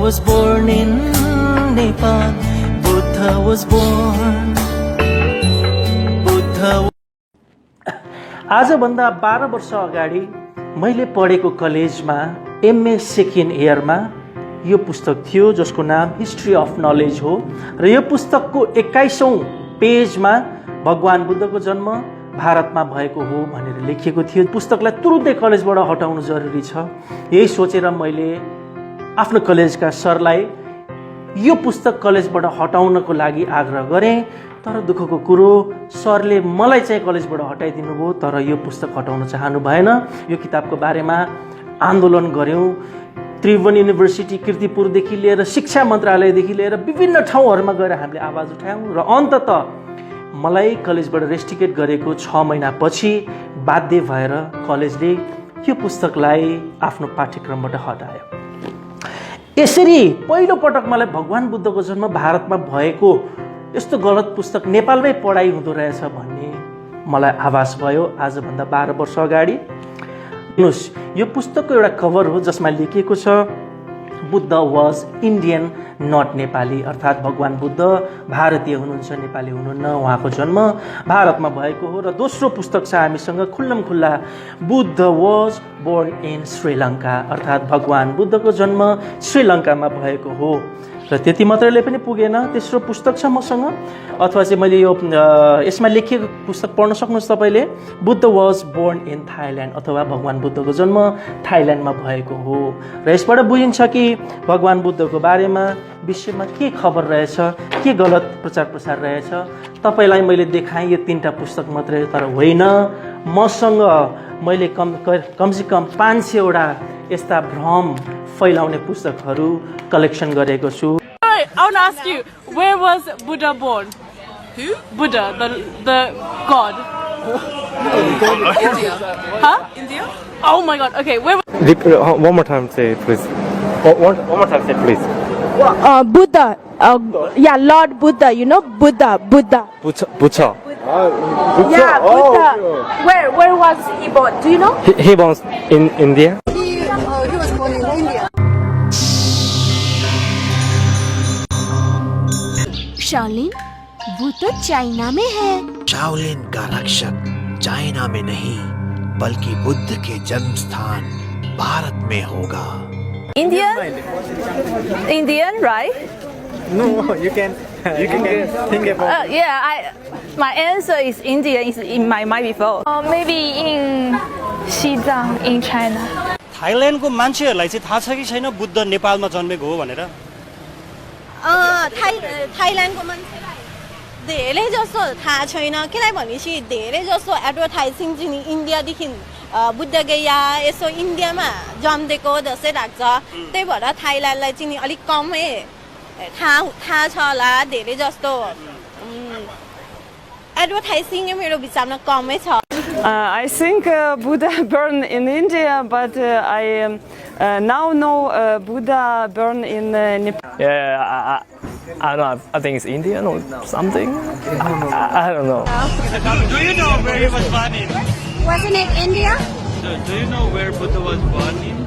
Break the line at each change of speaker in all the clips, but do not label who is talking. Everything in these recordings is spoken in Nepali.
was born in Nepal. Buddha was born. आजभन्दा 12 वर्ष अगाडि मैले पढेको कलेजमा एमए सेकेन्ड इयरमा यो पुस्तक थियो जसको नाम हिस्ट्री अफ नलेज हो र यो पुस्तकको 21औं पेजमा भगवान बुद्धको जन्म भारतमा भएको हो भनेर लेखिएको थियो। पुस्तकलाई तुरुन्तै कलेजबाट हटाउनु जरुरी छ। यही सोचेर मैले आफ्नो कलेजका सरलाई यो पुस्तक कलेजबाट हटाउनको लागि आग्रह गरेँ, तर दुःखको कुरो सरले मलाई चाहिँ कलेजबाट हटाइदिनु भयो, तर यो पुस्तक हटाउन चाहनु भएन। यो किताबको बारेमा आन्दोलन गर्यौं। त्रिभुवन युनिभर्सिटी कीर्तिपुरदेखि लिएर शिक्षा मन्त्रालयदेखि लिएर विभिन्न ठाउँहरूमा गएर हामीले आवाज उठायौं र अन्ततः मलाई कलेजबाट रेस्ट्रिकेट गरेको 6 महिनापछि बाध्य भएर कलेजले यो पुस्तकलाई आफ्नो पाठ्यक्रमबाट हटायो। यसरी पहिलो पटक मलाई भगवान बुद्धको जन्म भारतमा भएको यस्तो गलत पुस्तक नेपालमै पढाइ हुँदो रहेछ भन्ने मलाई आभास भयो आजभन्दा 12 वर्ष अगाडि। हेर्नुस्, यो पुस्तकको एउटा कभर हो जसमा लेखिएको छ Buddha was Indian not Nepali, अर्थात् भगवान बुद्ध भारतीय हुनुहुन्छ, नेपाली हुनुहुन्न। उहाँको जन्म भारतमा भएको हो। र दोस्रो पुस्तक छ हामीसँग खुल्लम खुल्ला, Buddha was born in Sri Lanka, अर्थात् भगवान बुद्धको जन्म श्रीलङ्कामा भएको हो। र त्यति मात्रैले पनि पुगेन, तेस्रो पुस्तक छ मसँग, अथवा चाहिँ मैले यो यसमा लेखिएको पुस्तक पढ्न सक्नुहुन्छ तपाईँले, Buddha was born in Thailand, अथवा भगवान बुद्धको जन्म थाइल्यान्डमा भएको हो। र यसबाट बुझिन्छ कि भगवान बुद्धको बारेमा विश्वमा के खबर रहेछ, के गलत प्रचार प्रसार रहेछ। तपाईँलाई मैले देखाएँ यो 3टा पुस्तक मात्रै, तर होइन, मसँग मैले कमसेकम 500 वटा यस्ता भ्रम फैलाउने पुस्तकहरू कलेक्सन गरेको छु।
I want to ask you, where was Buddha born?
Who?
Buddha, the god.
India.
Huh?
India?
Oh my god. Okay, where?
One more time, say please. One more time, say please.
Buddha. Yeah, Lord Buddha. You know Buddha.
Buddha.
Yeah, Buddha. Where was he born? Do you know?
He was in India.
He was born in India.
Shaolin, वो तो चाइना में है।
शाओलिन का रक्षक चाइना में नहीं बल्कि बुद्ध के जन्म स्थान भारत में होगा।
Indian, right?
No, you can think about.
My answer is India. Is in my mind before.
Maybe in Xizang, in China.
थाइल्यान्डको मान्छेहरूलाई चाहिँ थाहा छ कि छैन बुद्ध नेपालमा जन्मेको हो भनेर?
थाइल्यान्डको मान्छेलाई धेरै जसो थाहा छैन, किन भनेपछि धेरै जसो एडभर्टाइजिङ चाहिँ इन्डियादेखि बुद्ध गया यसो इन्डियामा जन्मेको जस्तै लाग्छ। त्यही भएर थाइल्यान्डलाई चाहिँ अलिक कमै थाहा छ होला। धेरै जस्तो एडभर्टाइजिङ मेरो विचारमा कमै छ।
I think Buddha born in India, but I now know Buddha born in Nepal.
Yeah, I don't know. I think it's Indian or something. I don't know.
Do you know where he was born in?
Wasn't it India?
Do you know where Buddha was born in?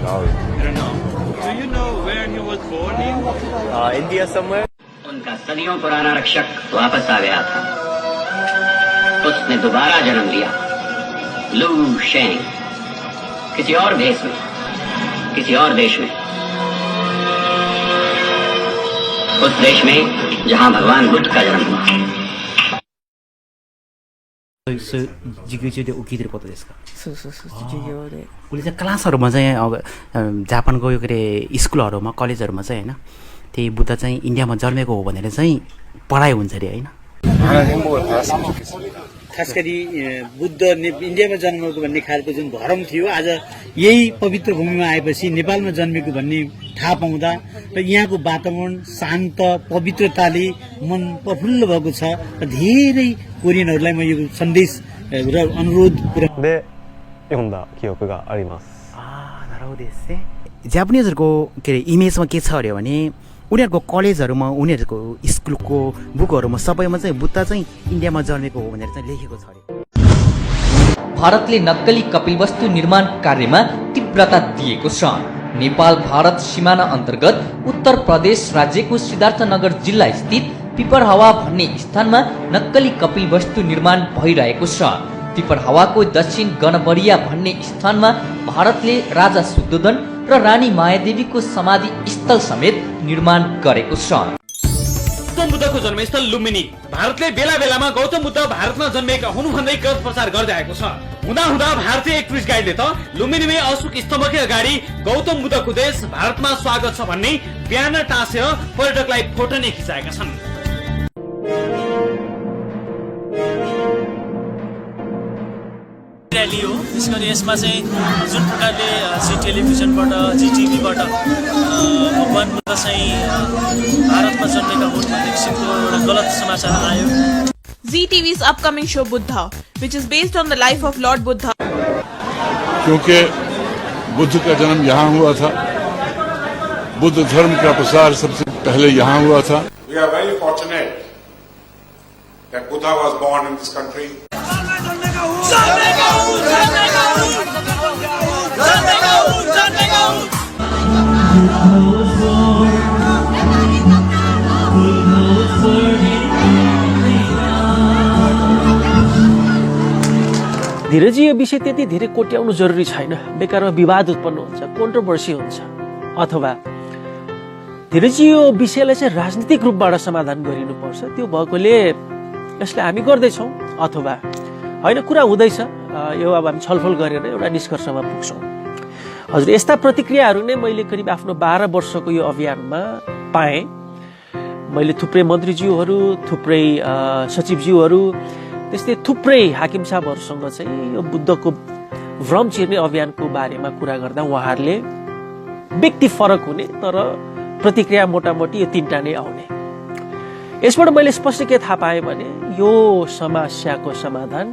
No.
I don't know. Do you know where he was born in?
India somewhere.
उनका सदियों पुराना रक्षक वापस आ गया था। उसने दोबारा जन्म लिया, लू शेंग, किसी और भेष में, किसी और देश में, उस देश में जहां भगवान बुद्ध का जन्म हुआ।
そういう授業中で起きてることですか？
そうそうそう、授業で。
उसले चाहिँ क्लासहरूमा चाहिँ अब जापानको यो के अरे स्कुलहरूमा कलेजहरूमा चाहिँ होइन त्यही बुद्ध चाहिँ इन्डियामा जन्मेको हो भनेर चाहिँ पढाइ हुन्छ अरे होइन?
खास गरी बुद्ध इन्डियामा जन्मेको भन्ने खालको जुन भरम थियो, आज यही पवित्र भूमिमा आएपछि नेपालमा जन्मेको भन्ने थाहा पाउँदा र यहाँको वातावरण शान्त पवित्रताले मन प्रफुल्ल भएको छ र धेरै कोरियनहरूलाई म यो सन्देश र अनुरोध पुर्याउँदै
読んだ記憶があります。
なるほどですね。जापानिजहरुको के अरे इमेजमा के छ अरे भने उनीहरुको कलेजहरुमा उनीहरुको स्कुलको बुकहरुमा सबैमा चाहिँ बुद्ध चाहिँ इन्डियामा जन्मेको हो भनेर चाहिँ लेखेको छ अरे।
भारतले नक्कली कपिलवस्तु निर्माण कार्यमा तीव्रता दिएको छ। नेपाल भारत सिमाना अन्तर्गत उत्तर प्रदेश राज्यको सिद्धार्थनगर जिल्ला स्थित पिपरहावा भन्ने स्थानमा नक्कली कपिलवस्तु निर्माण भइरहेको छ। पिपरहावाको दक्षिण गणबरिया भन्ने स्थानमा भारतले राजा शुद्धोधन र रानी मायादेवीको समाधि स्थल समेत निर्माण गरेको छ।
गौतम बुद्धको जन्मस्थल लुम्बिनी। भारतले बेला बेलामा गौतम बुद्ध भारतमा जन्मेका हुन् भन्दै गलत प्रचार गर्दै आएको छ। हुँदा हुँदा भारतीय एक टुरिस्ट गाइडले त लुम्बिनीमै अशोक स्तम्भकै अगाडि गौतम बुद्धको देश भारतमा स्वागत छ भन्ने ब्यानर टाँसेर पर्यटकलाई फोटो नै खिचाएका छन्।
र्याली हो, त्यसैगरी यसमा चाहिँ जुन प्रकारले जी टेलिभिजनबाट जी टिभीबाट भगवान बुद्ध चाहिँ भारतमा जन्मेका हुन् भन्ने किसिमको एउटा गलत समाचार आयो।
Zee TV's upcoming show Buddha, which is based on the life of Lord Buddha.
क्योंकि बुद्ध का जन्म यहाँ हुआ था, बुद्ध धर्म का प्रसार सबसे पहले यहाँ हुआ था।
We are very fortunate that Buddha was born in this country.
Dhiraj ji यो विषय त्यति धेरै कोट्याउनु जरुरी छैन, बेकारमा विवाद उत्पन्न हुन्छ, कन्ट्रोभर्सी हुन्छ। अथवा धीरजी यो विषयलाई चाहिँ राजनीतिक रूपबाट समाधान गरिनुपर्छ, त्यो भएकोले यसलाई हामी गर्दैछौँ। अथवा होइन, कुरा हुँदैछ, यो अब हामी छलफल गरेर एउटा निष्कर्षमा पुग्छौँ। हजुर, यस्ता प्रतिक्रियाहरू नै मैले करिब आफ्नो 12 वर्षको यो अभियानमा पाएँ। मैले थुप्रै मन्त्रीज्यूहरू, थुप्रै सचिवज्यूहरू, त्यस्तै थुप्रै हाकिम साहबहरूसँग चाहिँ यो बुद्धको भ्रम चिर्ने अभियानको बारेमा कुरा गर्दा उहाँहरूले व्यक्ति फरक हुने तर प्रतिक्रिया मोटामोटी यो 3टा नै आउने। यसबाट मैले स्पष्ट के थाहा पाएँ भने यो समस्याको समाधान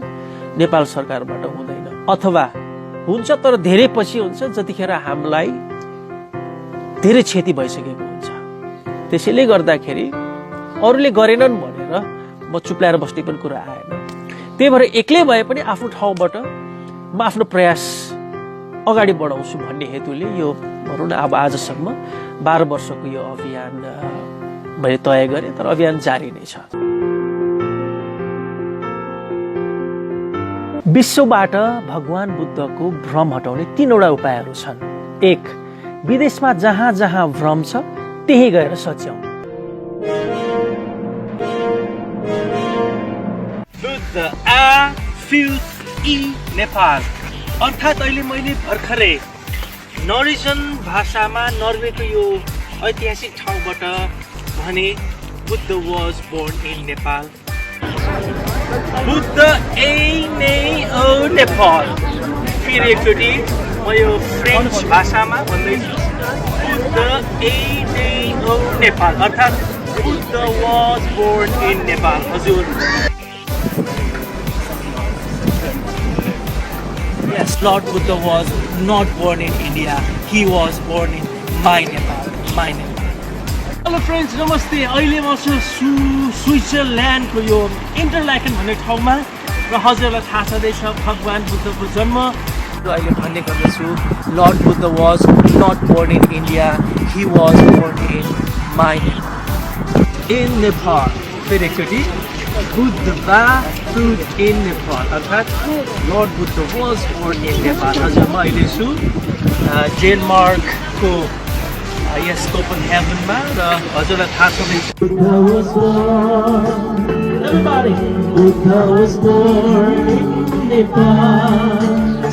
नेपाल सरकारबाट हुँदैन, अथवा हुन्छ तर धेरै पछि हुन्छ जतिखेर हामीलाई धेरै क्षति भइसकेको हुन्छ। त्यसैले गर्दाखेरि अरूले गरेनन् भनेर म चुप्लाएर बस्ने पनि कुरा आएन। त्यही भएर एक्लै भए पनि आफ्नो ठाउँबाट म आफ्नो प्रयास अगाडि बढाउँछु भन्ने हेतुले यो भनौँ न अब आजसम्म 12 वर्षको यो अभियान मैले तय गरेँ, तर अभियान जारी नै छ। विश्वबाट भगवान बुद्धको भ्रम हटाउने 3वटा उपायहरू छन्। 1. विदेशमा जहाँ जहाँ भ्रम छ त्यही गएर सच्याउँ।
बुद्ध नेपाल अर्थात् अहिले मैले भर्खरै नर्वेजियन भाषामा नर्वेको यो ऐतिहासिक ठाउँबाट भने Buddha was born in Nepal. Buddha Nepal. फेरि एकचोटि म यो फ्रेन्च भाषामा भन्दैछु, बुद्ध नेपाल अर्थात् Buddha was born in Nepal. हजुर, yes, Lord Buddha was not born in India. He was born in my Nepal. Hello friends, नमस्ते। अहिले म छु स्विजरल्यान्डको यो इन्टरल्याकेन भन्ने ठाउँमा र हजुरलाई थाहा छँदैछ भगवान बुद्धको जन्म। र अहिले भन्ने गर्दछु Lord Buddha was not born in India, he was born in my in Nepal. फेरि एकचोटि बुद्ध इन नेपाल अर्थात् Lord Buddha was born in Nepal. हजुर, म अहिले छु डेनमार्कको यस कोपनहेगनमा र हजुरलाई थाहा छँदैछ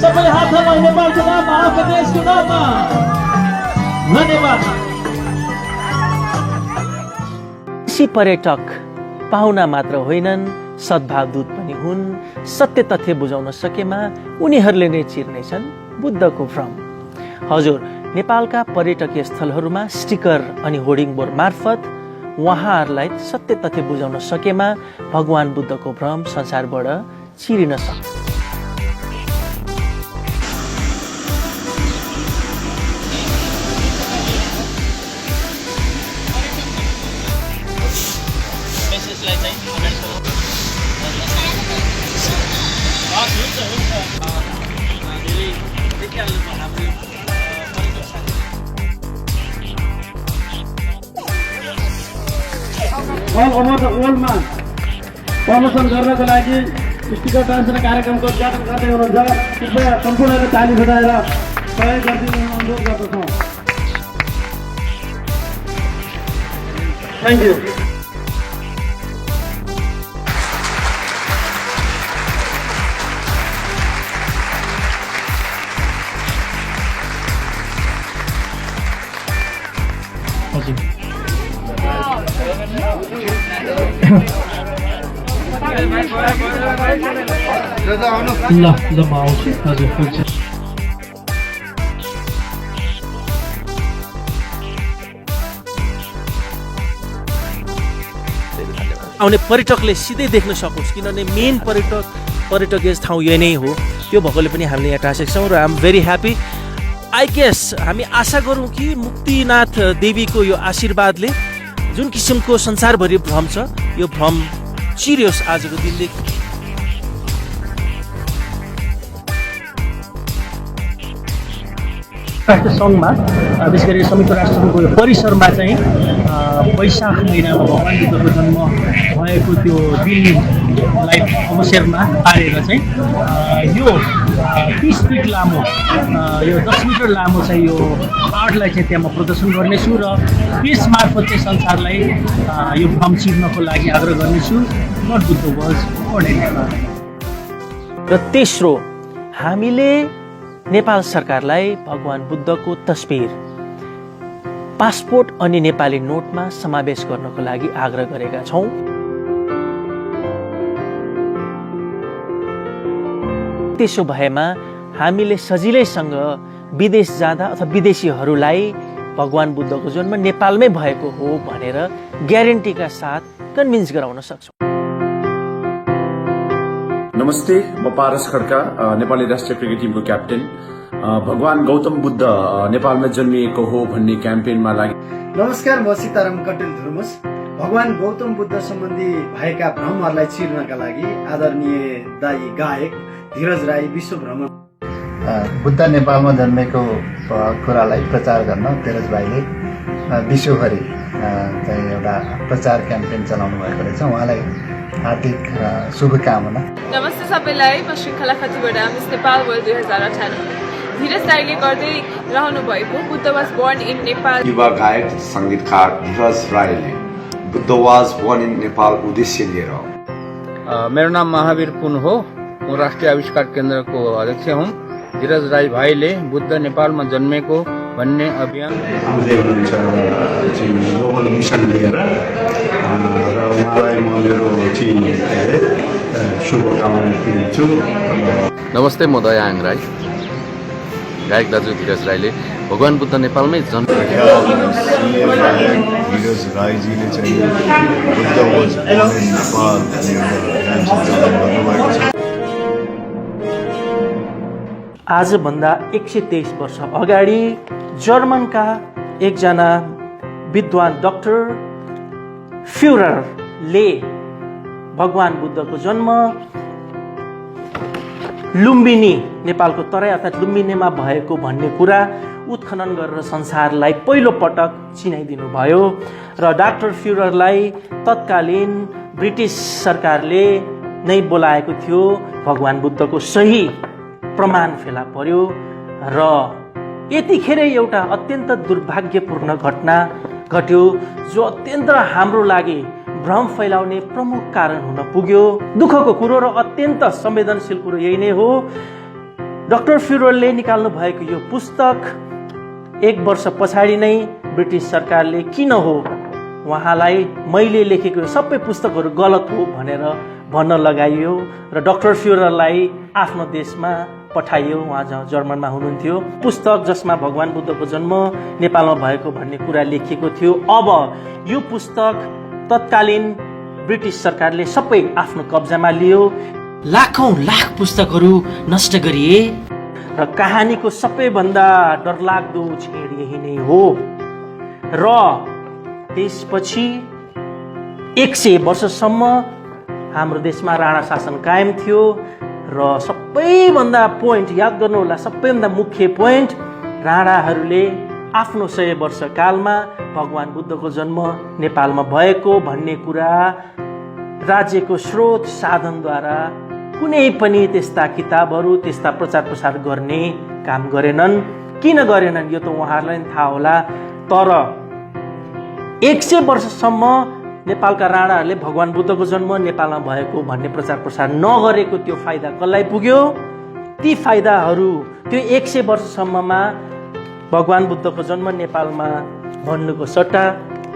सबैले हात हल्लाउँ नेपालको नाममा, आफ्नो देशको नाममा। धन्यवाद।
पर्यटक पाहुना मात्र होइनन्, सद्भावदूत पनि हुन्। सत्य तथ्य बुझाउन सकेमा उनीहरूले नै चिर्नेछन् बुद्धको भ्रम। हजुर, नेपालका पर्यटकीय स्थलहरूमा स्टिकर अनि होर्डिङ बोर्ड मार्फत उहाँहरूलाई सत्य तथ्य बुझाउन सकेमा भगवान बुद्धको भ्रम संसारबाट चिरिन सक्छ।
अल ओभर द वर्ल्डमा प्रमोसन गर्नको लागि स्टिकर ट्रान्सफर कार्यक्रमको उद्घाटन गर्दै हुनुहुन्छ। कृपया सम्पूर्णले ताली बजाएर सहयोग गरिदिनु अनुरोध गर्दछौँ। Thank you.
ल म आउँछु हजुर हुन्छ।
आउने पर्यटकले सिधै देख्न सकोस्, किनभने मेन पर्यटकीय ठाउँ यही नै हो। त्यो भएकोले पनि हामीले यहाँ टाँसेका छौँ र I am very happy. I guess हामी आशा गरौँ कि मुक्तिनाथ देवीको यो आशीर्वादले जुन किसिमको संसारभरि भ्रम छ यो भ्रम चिरियोस् आजको दिनदेखि।
राष्ट्र सङ्घमा विशेष गरी संयुक्त राष्ट्रसङ्घको यो परिसरमा चाहिँ वैशाख महिनामा भगवान् बुद्धको जन्म भएको त्यो दिनलाई अवसरमा पारेर चाहिँ यो 30 फिट लामो यो 10 मिटर लामो चाहिँ यो आर्टलाई चाहिँ त्यहाँ म प्रदर्शन गर्नेछु र त्यस मार्फत चाहिँ संसारलाई यो भ्रम चिर्नको लागि आग्रह गर्नेछु। Not Buddha was born in Nepal.
र तेस्रो, हामीले नेपाल सरकारलाई भगवान् बुद्धको तस्बिर पासपोर्ट अनि नेपाली नोटमा समावेश गर्नको लागि आग्रह गरेका छौँ। त्यसो भएमा हामीले सजिलैसँग विदेश जाँदा अथवा विदेशीहरूलाई भगवान् बुद्धको जन्म नेपालमै भएको हो भनेर ग्यारेन्टीका साथ कन्भिन्स गराउन सक्छौँ।
नमस्ते, म पारस खड्का, नेपाली राष्ट्रिय क्रिकेट टिमको क्याप्टेन। भगवान गौतम बुद्ध नेपालमा जन्मिएको हो भन्ने क्याम्पेनमा लागि।
नमस्कार, म सीताराम कटेल धुर्मुस। भगवान गौतम बुद्ध सम्बन्धी भएका भ्रमहरूलाई चिर्नका लागि आदरणीय दाई गायक धीरज राई विश्व भ्रमण
बुद्ध नेपालमा जन्मेको कुरालाई प्रचार गर्न धीरज भाइले विश्वभरि चाहिँ एउटा प्रचार क्याम्पेन चलाउनु भएको रहेछ। उहाँलाई हार्दिक शुभकामना।
नमस्ते सबैलाई, म श्रृङ्खला खतीबाट मिस नेपाल वर्ल्ड 2018 धीरज राईले गर्दै रहनु भएको Buddha was born in Nepal.
युवा गायक सङ्गीतकार धीरज राईले Buddha was born in Nepal उद्देश्य लिएर।
मेरो नाम महावीर पुन हो, म राष्ट्रिय आविष्कार केन्द्रको अध्यक्ष हुँ। धीरज राई भाइले बुद्ध नेपालमा जन्मेको भन्ने अभियान
हुनुहुन्छ ग्लोबल मिसन लिएर र उहाँलाई म मेरो शुभकामना दिन्छु।
नमस्ते, म दयाङ राई। गायक दाजु धीरज राईले भगवान् बुद्ध नेपालमै जन्म
धीरज राईजीले चाहिँ Buddha was born in Nepal भन्ने एउटा सञ्चालन गर्नुभएको छ।
आजभन्दा 123 वर्ष अगाडि जर्मनका एकजना विद्वान डाक्टर फ्युररले भगवान् बुद्धको जन्म लुम्बिनी, नेपालको तराई अर्थात् लुम्बिनीमा भएको भन्ने कुरा उत्खनन गरेर संसारलाई पहिलो पटक चिनाइदिनु भयो र डाक्टर फ्युररलाई तत्कालीन ब्रिटिस सरकारले नै बोलाएको थियो। भगवान् बुद्धको सही प्रमाण फेला पर्यो र यतिखेर एउटा अत्यन्त दुर्भाग्यपूर्ण घटना घट्यो जो अत्यन्त हाम्रो लागि भ्रम फैलाउने प्रमुख कारण हुन पुग्यो। दुःखको कुरो र अत्यन्त संवेदनशील कुरो यही नै हो। डाक्टर फ्युररले निकाल्नु भएको यो पुस्तक 1 वर्ष पछाडि नै ब्रिटिस सरकारले किन हो उहाँलाई मैले लेखेको सबै पुस्तकहरू गलत हो भनेर भन्न लगाइयो र डाक्टर फ्युररलाई आफ्नो देशमा पठाइयो। उहाँ जहाँ जर्मनमा हुनुहुन्थ्यो। पुस्तक जसमा भगवान् बुद्धको जन्म नेपालमा भएको भन्ने कुरा लेखिएको थियो। अब यो पुस्तक तत्कालीन ब्रिटिस सरकारले सबै आफ्नो कब्जामा लियो। लाखौं लाख पुस्तकहरू नष्ट गरिए र कहानीको सबैभन्दा डरलाग्दो छेड यही नै हो। र त्यसपछि 100 वर्षसम्म हाम्रो देशमा राणा शासन कायम थियो र सबैभन्दा पोइन्ट याद गर्नुहोला, सबैभन्दा मुख्य पोइन्ट राणाहरूले आफ्नो 100 वर्ष कालमा भगवान बुद्धको जन्म नेपालमा भएको भन्ने कुरा राज्यको स्रोत साधनद्वारा कुनै पनि त्यस्ता किताबहरू त्यस्ता प्रचार प्रसार गर्ने काम गरेनन्। किन गरेनन् यो त उहाँहरूलाई थाहा होला। तर 100 वर्षसम्म नेपालका राणाहरूले भगवान बुद्धको जन्म नेपालमा भएको भन्ने प्रचार प्रसार नगरेको त्यो फाइदा कसलाई पुग्यो? ती फाइदाहरू त्यो 100 वर्षसम्ममा भगवान बुद्धको जन्म नेपालमा भन्नुको सट्टा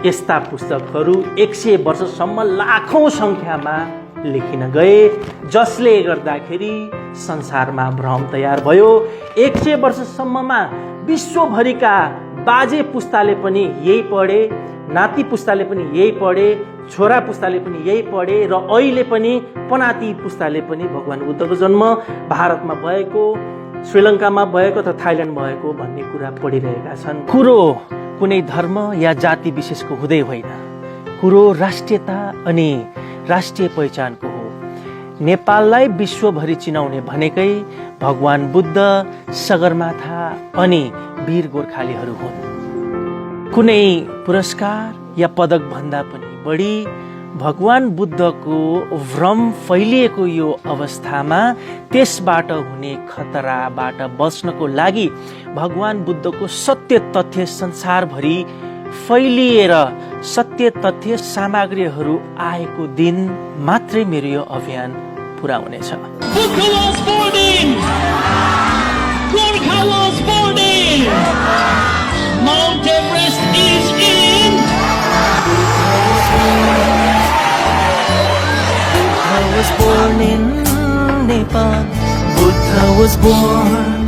यस्ता पुस्तकहरू 100 वर्षसम्म लाखौं संख्यामा लेखिन गए, जसले गर्दाखेरि संसारमा भ्रम तयार भयो। 100 वर्षसम्ममा विश्वभरिका बाजे पुस्ताले पनि यही पढे, नाति पुस्ताले पनि यही पढे, छोरा पुस्ताले पनि यही पढे र अहिले पनि पनाती पुस्ताले पनि भगवान बुद्धको जन्म भारतमा भएको, श्रीलङ्कामा भएको अथवा थाइल्यान्ड भएको भन्ने कुरा पढिरहेका छन्। कुरो कुनै धर्म या जाति विशेषको हुँदै होइन, कुरो राष्ट्रियता अनि राष्ट्रिय पहिचानको हो। नेपाललाई विश्वभरि चिनाउने भनेकै भगवान बुद्ध, सगरमाथा अनि वीर गोर्खालीहरू हुन्। कुनै पुरस्कार या पदक भन्दा पनि बढी भगवान बुद्धको भ्रम फैलिएको यो अवस्थामा त्यसबाट हुने खतराबाट बच्नको लागि भगवान बुद्धको सत्य तथ्य संसारभरि फैलिएर सत्य तथ्य सामग्रीहरू आएको दिन मात्रै मेरो यो अभियान पुरा हुनेछ।
Mount Everest is in.
Buddha was born in Nepal. Buddha was born